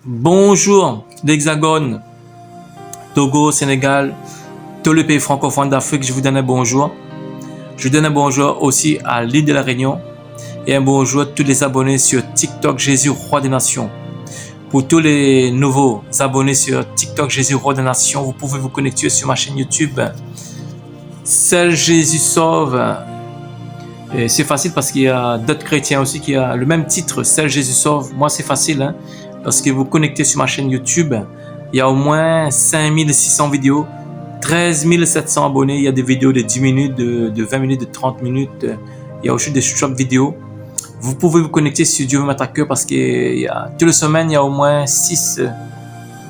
Bonjour l'Hexagone, Togo, Sénégal, tous les pays francophones d'Afrique, je vous donne un bonjour. Je donne un bonjour aussi à l'île de la Réunion et un bonjour à tous les abonnés sur TikTok Jésus Roi des Nations. Pour tous les nouveaux abonnés sur TikTok Jésus Roi des Nations, vous pouvez vous connecter sur ma chaîne YouTube. Seul Jésus sauve. Et c'est facile parce qu'il y a d'autres chrétiens aussi qui ont le même titre, Seul Jésus sauve. Moi c'est facile, hein? Lorsque vous connectez sur ma chaîne YouTube, il y a au moins 5600 vidéos, 13 700 abonnés. Il y a des vidéos de 10 minutes, de 20 minutes, de 30 minutes. Il y a aussi des short vidéos. Vous pouvez vous connecter sur Dieu veut mettre à cœur parce que toutes les semaines, il y a au moins 6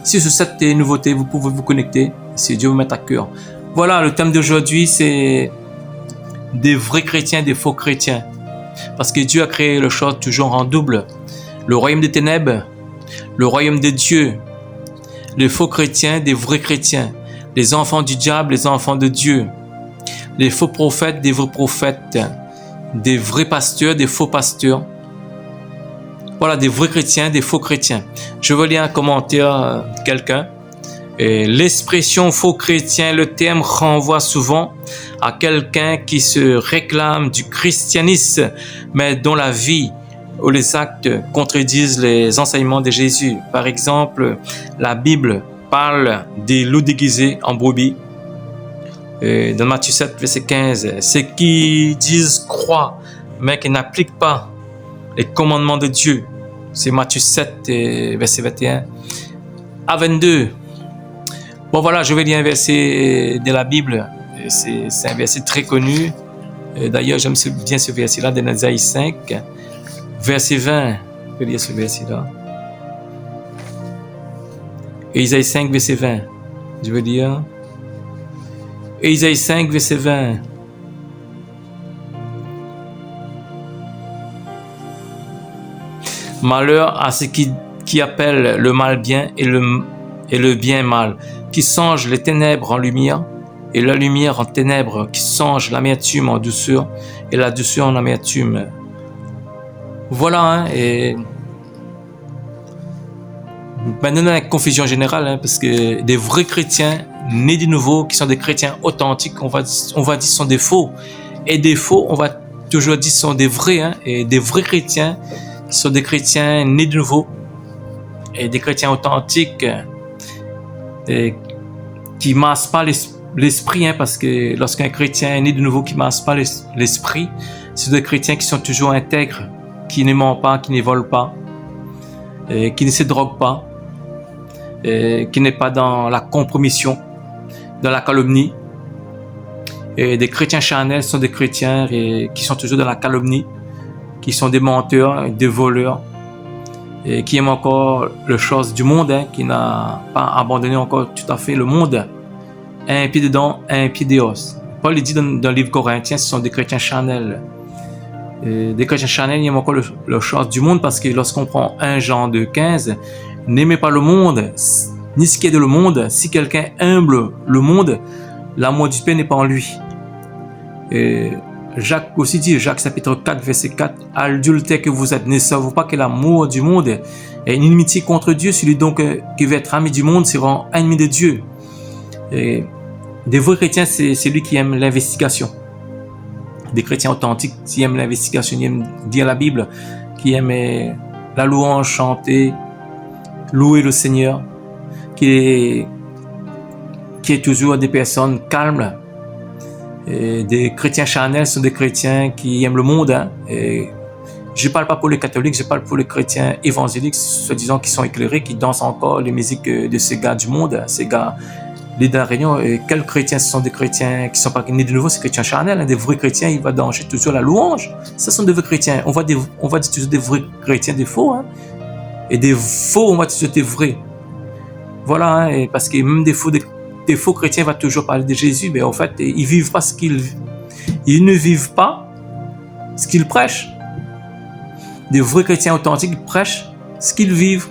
ou 7 nouveautés. Vous pouvez vous connecter sur Dieu veut mettre à cœur. Voilà, le thème d'aujourd'hui, c'est des vrais chrétiens, des faux chrétiens. Parce que Dieu a créé les choses toujours en double. Le royaume des ténèbres, le royaume de Dieu, les faux chrétiens, des vrais chrétiens, les enfants du diable, les enfants de Dieu, les faux prophètes, des vrais prophètes, des vrais pasteurs, des faux pasteurs. Voilà, des vrais chrétiens, des faux chrétiens. Je veux lire un commentaire de quelqu'un. L'expression faux chrétien, le terme renvoie souvent à quelqu'un qui se réclame du christianisme, mais dont la vie ou les actes contredisent les enseignements de Jésus. Par exemple, la Bible parle des loups déguisés en brebis. Dans Matthieu 7, verset 15, ceux qui disent croire, mais qui n'appliquent pas les commandements de Dieu. C'est Matthieu 7, verset 21 à 22. Bon voilà, je vais lire un verset de la Bible. C'est un verset très connu. D'ailleurs, j'aime bien ce verset-là, dans Isaïe 5. Verset 20, je vais lire ce verset-là. Isaïe 5, verset 20. Je vais lire. Isaïe 5, verset 20. Malheur à ceux qui appellent le mal bien et le bien mal, qui changent les ténèbres en lumière et la lumière en ténèbres, qui changent l'amertume en douceur et la douceur en amertume. Voilà, hein, et maintenant la confusion générale, hein, parce que des vrais chrétiens nés de nouveau, qui sont des chrétiens authentiques, on va dire sont des faux, et des faux, on va toujours dire sont des vrais, hein, et des vrais chrétiens sont des chrétiens nés de nouveau, et des chrétiens authentiques, et qui massent pas l'esprit, hein, parce que lorsqu'un chrétien est né de nouveau qui masse pas l'esprit, c'est des chrétiens qui sont toujours intègres, qui ne mentent pas, qui ne volent pas, qui ne se droguent pas, qui n'est pas dans la compromission, dans la calomnie. Et des chrétiens charnels sont des chrétiens qui sont toujours dans la calomnie, qui sont des menteurs, des voleurs, et qui aiment encore les choses du monde, hein, qui n'a pas abandonné encore tout à fait le monde. Un pied dedans, un pied dehors. Paul dit dans le livre Corinthiens, ce sont des chrétiens charnels. Des chrétiens charnels, ils aiment encore les choses du monde, parce que lorsqu'on prend 1 Jean 2,15, n'aimez pas le monde, ni ce qui est de le monde. Si quelqu'un humble le monde, l'amour du Père n'est pas en lui. Et Jacques aussi dit, Jacques chapitre 4, verset 4, adultères que vous êtes, ne savez-vous pas que l'amour du monde est une inimitié contre Dieu? Celui donc qui veut être ami du monde sera ennemi de Dieu. Et des vrais chrétiens, c'est celui qui aime l'investigation. Des chrétiens authentiques qui aiment l'investigation, qui aiment lire la Bible, qui aiment la louange, chanter, louer le Seigneur, qui est toujours des personnes calmes. Et des chrétiens charnels sont des chrétiens qui aiment le monde, hein. Et je ne parle pas pour les catholiques, je parle pour les chrétiens évangéliques, soi-disant qui sont éclairés, qui dansent encore les musiques de ces gars du monde, ces gars de la Réunion. Et quels chrétiens? Ce sont des chrétiens qui ne sont pas nés de nouveau, ces chrétiens charnels, hein. Des vrais chrétiens, ils vont danser toujours la louange. Ce sont des vrais chrétiens. On va dire toujours des vrais chrétiens, des faux, hein. Et des faux, on va toujours des vrais. Voilà, hein, et parce que même des faux chrétiens vont toujours parler de Jésus, mais en fait, ils vivent pas ils ne vivent pas ce qu'ils prêchent. Des vrais chrétiens authentiques prêchent ce qu'ils vivent.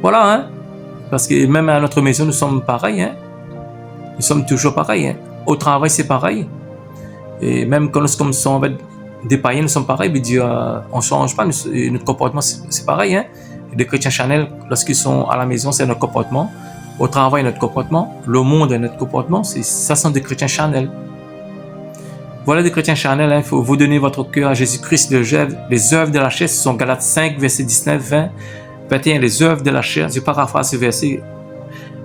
Voilà, hein. Parce que même à notre maison, nous sommes pareils, hein. Nous sommes toujours pareils, hein. Au travail, c'est pareil. Et même quand nous sommes des païens, nous sommes pareils, mais Dieu, on ne change pas, notre comportement, c'est pareil, hein. des chrétiens charnels, lorsqu'ils sont à la maison, c'est notre comportement. Au travail, notre comportement. Le monde est notre comportement. Ça sont des chrétiens charnels. Voilà des chrétiens charnels. Il faut vous donner votre cœur à Jésus-Christ. Les œuvres de la chair, ce sont Galates 5, verset 19, 20, 21. Les œuvres de la chair, je paraphrase ce verset.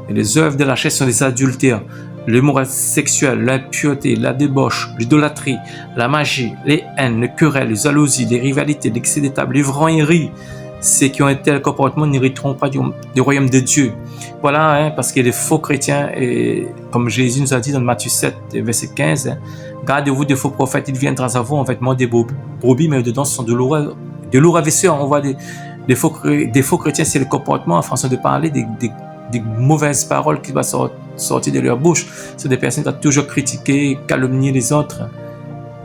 Les œuvres de la chair sont des adultères, l'amour sexuel, l'impureté, la débauche, l'idolâtrie, la magie, les haines, les querelles, les jalousies, les rivalités, l'excès des tables, l'ivrognerie. Ceux qui ont un tel comportement n'hériteront pas du royaume de Dieu. Voilà, parce qu'il y a des faux chrétiens, et comme Jésus nous a dit dans Matthieu 7, verset 15, gardez-vous des faux prophètes, ils viendront à vous en vêtements des brebis, mais dedans ce sont de lourds ravisseurs. On voit des faux chrétiens, c'est le comportement, en façon de parler, des mauvaises paroles qui vont sortir de leur bouche. C'est des personnes qui vont toujours critiquer, calomnier les autres.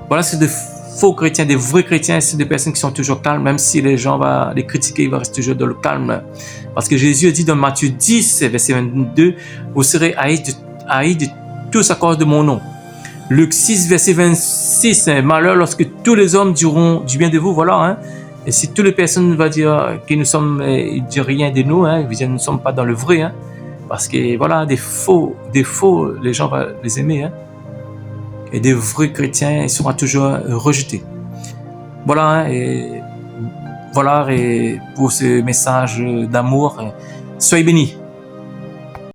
Voilà, c'est des faux chrétiens. Des vrais chrétiens, c'est des personnes qui sont toujours calmes, même si les gens vont les critiquer, ils vont rester toujours dans le calme. Parce que Jésus a dit dans Matthieu 10, verset 22, vous serez haïs de tous à cause de mon nom. Luc 6, verset 26, malheur lorsque tous les hommes diront du bien de vous, voilà, Et si toutes les personnes vont dire que nous sommes, ils disent rien de nous, nous ne sommes pas dans le vrai, parce que voilà, des faux, les gens vont les aimer, et des vrais chrétiens, ils seront toujours rejetés. Voilà, et pour ce message d'amour, soyez bénis.